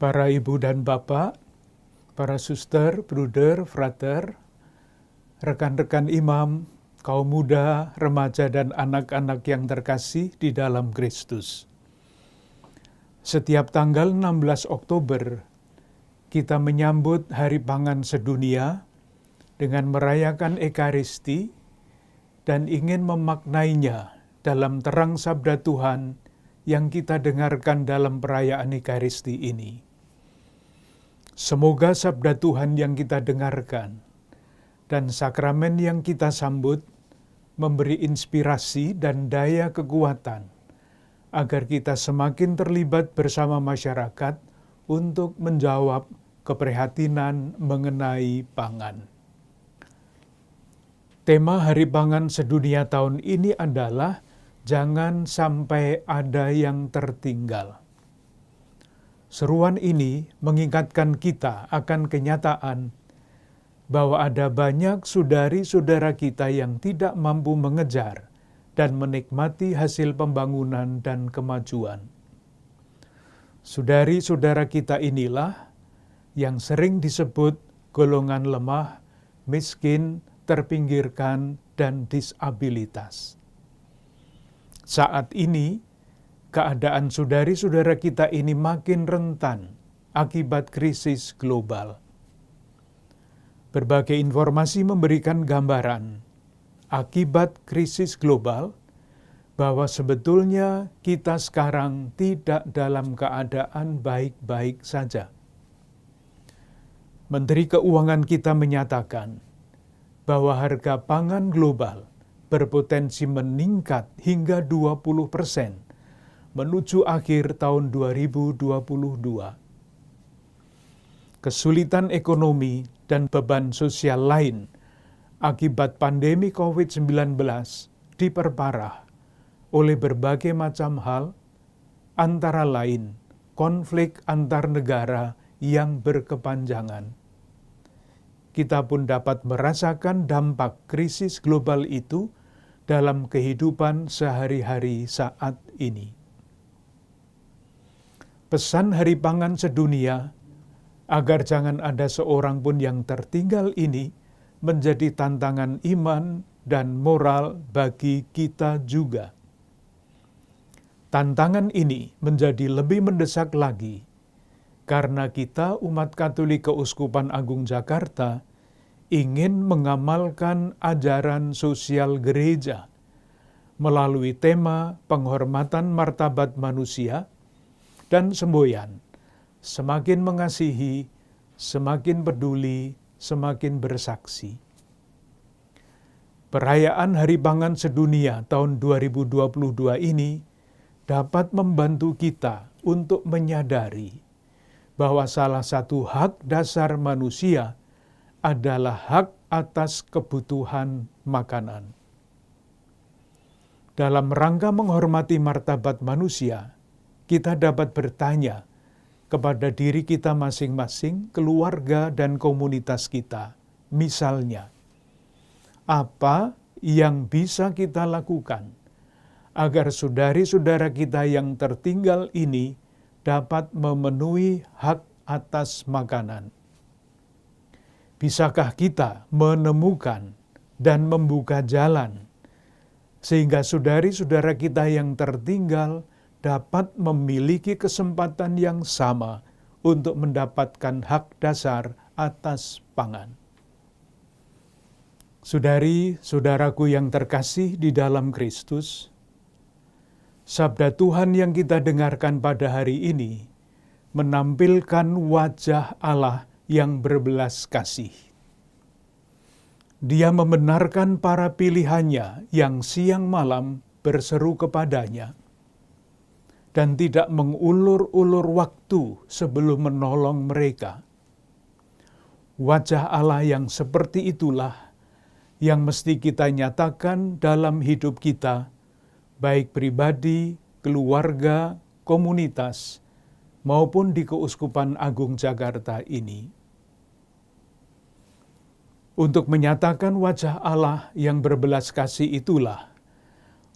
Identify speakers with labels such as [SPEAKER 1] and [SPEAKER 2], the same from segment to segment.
[SPEAKER 1] Para ibu dan bapak, para suster, bruder, frater, rekan-rekan imam, kaum muda, remaja, dan anak-anak yang terkasih di dalam Kristus. Setiap tanggal 16 Oktober, kita menyambut Hari Pangan Sedunia dengan merayakan Ekaristi dan ingin memaknainya dalam terang sabda Tuhan yang kita dengarkan dalam perayaan Ekaristi ini. Semoga sabda Tuhan yang kita dengarkan dan sakramen yang kita sambut memberi inspirasi dan daya kekuatan agar kita semakin terlibat bersama masyarakat untuk menjawab keprihatinan mengenai pangan. Tema Hari Pangan Sedunia tahun ini adalah jangan sampai ada yang tertinggal. Seruan ini mengingatkan kita akan kenyataan bahwa ada banyak saudari-saudara kita yang tidak mampu mengejar dan menikmati hasil pembangunan dan kemajuan. Saudari-saudara kita inilah yang sering disebut golongan lemah, miskin, terpinggirkan, dan disabilitas. Saat ini, keadaan saudari-saudara kita ini makin rentan akibat krisis global. Berbagai informasi memberikan gambaran akibat krisis global bahwa sebetulnya kita sekarang tidak dalam keadaan baik-baik saja. Menteri Keuangan kita menyatakan bahwa harga pangan global berpotensi meningkat hingga 20% menuju akhir tahun 2022. Kesulitan ekonomi dan beban sosial lain akibat pandemi COVID-19 diperparah oleh berbagai macam hal, antara lain konflik antar negara yang berkepanjangan. Kita pun dapat merasakan dampak krisis global itu dalam kehidupan sehari-hari saat ini. Pesan Hari Pangan Sedunia agar jangan ada seorang pun yang tertinggal ini menjadi tantangan iman dan moral bagi kita juga. Tantangan ini menjadi lebih mendesak lagi karena kita umat Katolik Keuskupan Agung Jakarta ingin mengamalkan ajaran sosial gereja melalui tema penghormatan martabat manusia dan semboyan, semakin mengasihi, semakin peduli, semakin bersaksi. Perayaan Hari Pangan Sedunia tahun 2022 ini dapat membantu kita untuk menyadari bahwa salah satu hak dasar manusia adalah hak atas kebutuhan makanan. Dalam rangka menghormati martabat manusia, kita dapat bertanya kepada diri kita masing-masing, keluarga, dan komunitas kita. Misalnya, apa yang bisa kita lakukan agar saudari-saudara kita yang tertinggal ini dapat memenuhi hak atas makanan? Bisakah kita menemukan dan membuka jalan sehingga saudari-saudara kita yang tertinggal dapat memiliki kesempatan yang sama untuk mendapatkan hak dasar atas pangan? Saudari-saudaraku yang terkasih di dalam Kristus, sabda Tuhan yang kita dengarkan pada hari ini menampilkan wajah Allah yang berbelas kasih. Dia membenarkan para pilihannya yang siang malam berseru kepadanya dan tidak mengulur-ulur waktu sebelum menolong mereka. Wajah Allah yang seperti itulah yang mesti kita nyatakan dalam hidup kita, baik pribadi, keluarga, komunitas, maupun di Keuskupan Agung Jakarta ini. Untuk menyatakan wajah Allah yang berbelas kasih itulah,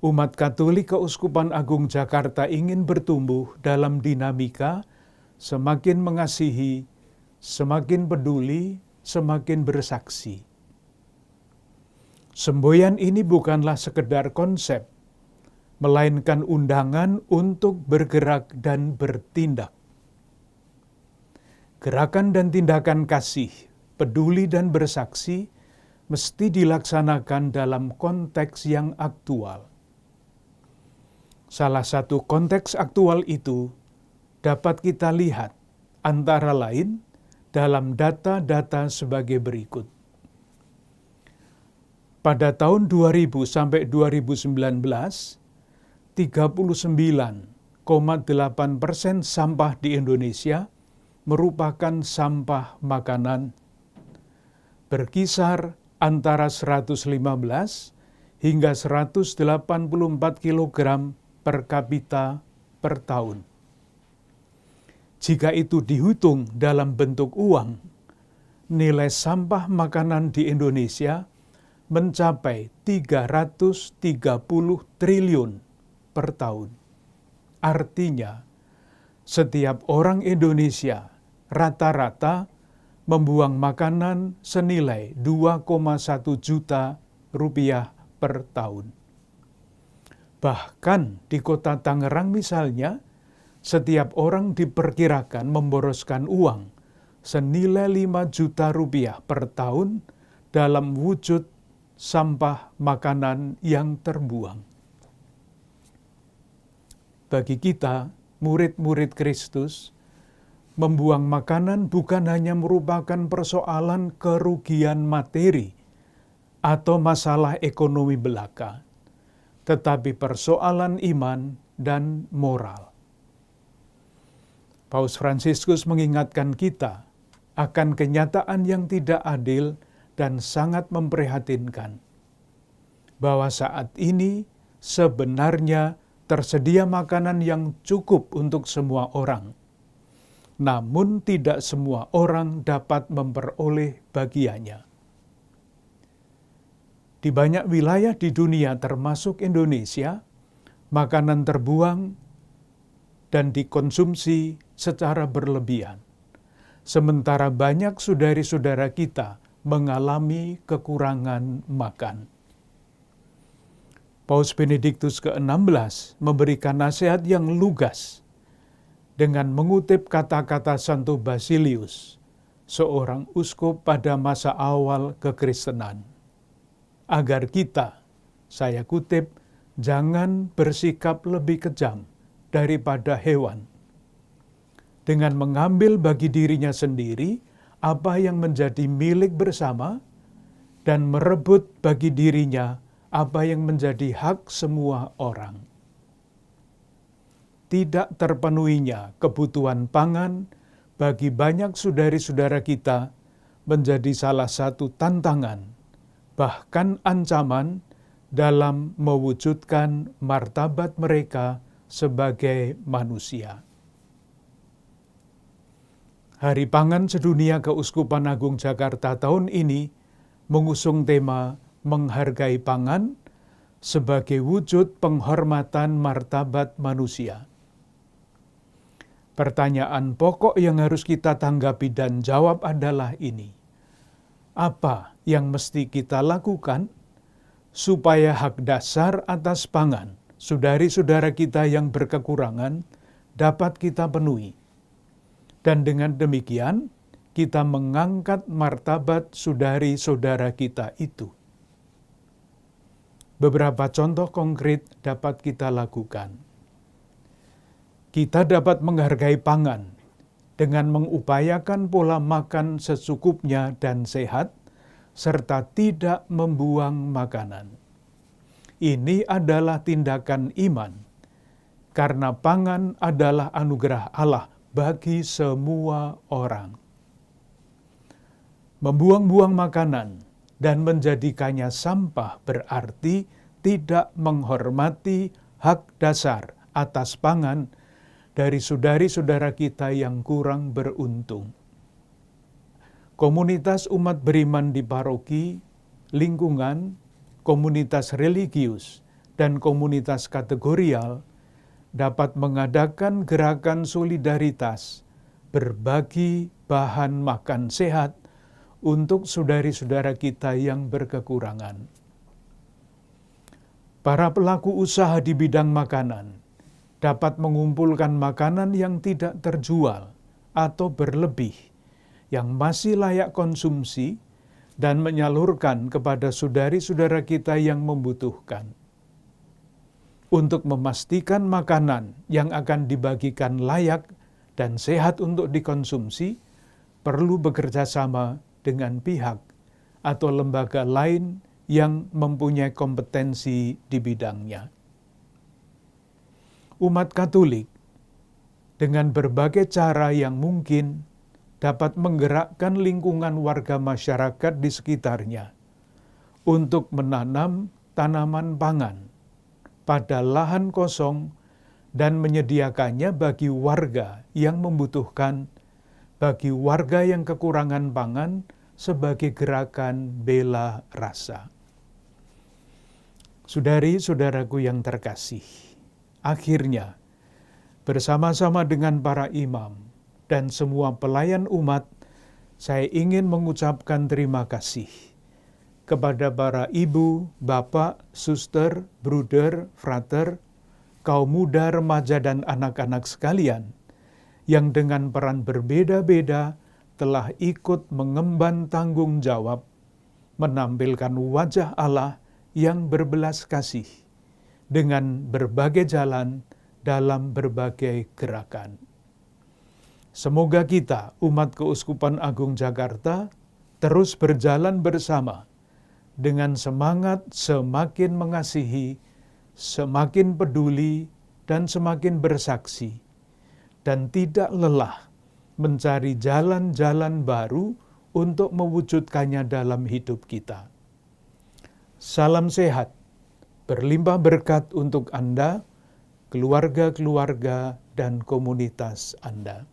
[SPEAKER 1] umat Katolik Keuskupan Agung Jakarta ingin bertumbuh dalam dinamika semakin mengasihi, semakin peduli, semakin bersaksi. Semboyan ini bukanlah sekedar konsep, melainkan undangan untuk bergerak dan bertindak. Gerakan dan tindakan kasih, peduli dan bersaksi mesti dilaksanakan dalam konteks yang aktual. Salah satu konteks aktual itu dapat kita lihat antara lain dalam data-data sebagai berikut. Pada tahun 2000 sampai 2019, 39,8% sampah di Indonesia merupakan sampah makanan, berkisar antara 115 hingga 184 kg per kapita per tahun. Jika itu dihitung dalam bentuk uang, nilai sampah makanan di Indonesia mencapai 330 triliun per tahun. Artinya, setiap orang Indonesia rata-rata membuang makanan senilai 2,1 juta rupiah per tahun. Bahkan di kota Tangerang misalnya, setiap orang diperkirakan memboroskan uang senilai 5 juta rupiah per tahun dalam wujud sampah makanan yang terbuang. Bagi kita, murid-murid Kristus, membuang makanan bukan hanya merupakan persoalan kerugian materi atau masalah ekonomi belaka, tetapi persoalan iman dan moral. Paus Fransiskus mengingatkan kita akan kenyataan yang tidak adil dan sangat memprihatinkan, bahwa saat ini sebenarnya tersedia makanan yang cukup untuk semua orang, namun tidak semua orang dapat memperoleh bagiannya. Di banyak wilayah di dunia termasuk Indonesia, makanan terbuang dan dikonsumsi secara berlebihan. Sementara banyak saudari-saudara kita mengalami kekurangan makan. Paus Benediktus ke-16 memberikan nasihat yang lugas dengan mengutip kata-kata Santo Basilius, seorang uskup pada masa awal kekristenan. Agar kita, saya kutip, jangan bersikap lebih kejam daripada hewan, dengan mengambil bagi dirinya sendiri apa yang menjadi milik bersama dan merebut bagi dirinya apa yang menjadi hak semua orang. Tidak terpenuhinya kebutuhan pangan bagi banyak saudari-saudara kita menjadi salah satu tantangan, bahkan ancaman dalam mewujudkan martabat mereka sebagai manusia. Hari Pangan Sedunia Keuskupan Agung Jakarta tahun ini mengusung tema menghargai pangan sebagai wujud penghormatan martabat manusia. Pertanyaan pokok yang harus kita tanggapi dan jawab adalah ini. Apa yang mesti kita lakukan supaya hak dasar atas pangan saudari-saudara kita yang berkekurangan dapat kita penuhi? Dan dengan demikian, kita mengangkat martabat saudari-saudara kita itu. Beberapa contoh konkret dapat kita lakukan. Kita dapat menghargai pangan dengan mengupayakan pola makan secukupnya dan sehat, serta tidak membuang makanan. Ini adalah tindakan iman, karena pangan adalah anugerah Allah bagi semua orang. Membuang-buang makanan dan menjadikannya sampah berarti tidak menghormati hak dasar atas pangan dari saudari-saudara kita yang kurang beruntung. Komunitas umat beriman di paroki, lingkungan, komunitas religius, dan komunitas kategorial dapat mengadakan gerakan solidaritas berbagi bahan makan sehat untuk saudari-saudara kita yang berkekurangan. Para pelaku usaha di bidang makanan dapat mengumpulkan makanan yang tidak terjual atau berlebih, yang masih layak konsumsi, dan menyalurkan kepada saudari-saudara kita yang membutuhkan. Untuk memastikan makanan yang akan dibagikan layak dan sehat untuk dikonsumsi, perlu bekerja sama dengan pihak atau lembaga lain yang mempunyai kompetensi di bidangnya. Umat Katolik dengan berbagai cara yang mungkin dapat menggerakkan lingkungan warga masyarakat di sekitarnya untuk menanam tanaman pangan pada lahan kosong dan menyediakannya bagi warga yang membutuhkan, bagi warga yang kekurangan pangan, sebagai gerakan bela rasa. Saudari-saudaraku yang terkasih, akhirnya bersama-sama dengan para imam dan semua pelayan umat, saya ingin mengucapkan terima kasih kepada para ibu, bapak, suster, bruder, frater, kaum muda, remaja, dan anak-anak sekalian yang dengan peran berbeda-beda telah ikut mengemban tanggung jawab menampilkan wajah Allah yang berbelas kasih dengan berbagai jalan dalam berbagai gerakan. Semoga kita, umat Keuskupan Agung Jakarta, terus berjalan bersama dengan semangat semakin mengasihi, semakin peduli, dan semakin bersaksi, dan tidak lelah mencari jalan-jalan baru untuk mewujudkannya dalam hidup kita. Salam sehat, berlimpah berkat untuk Anda, keluarga-keluarga, dan komunitas Anda.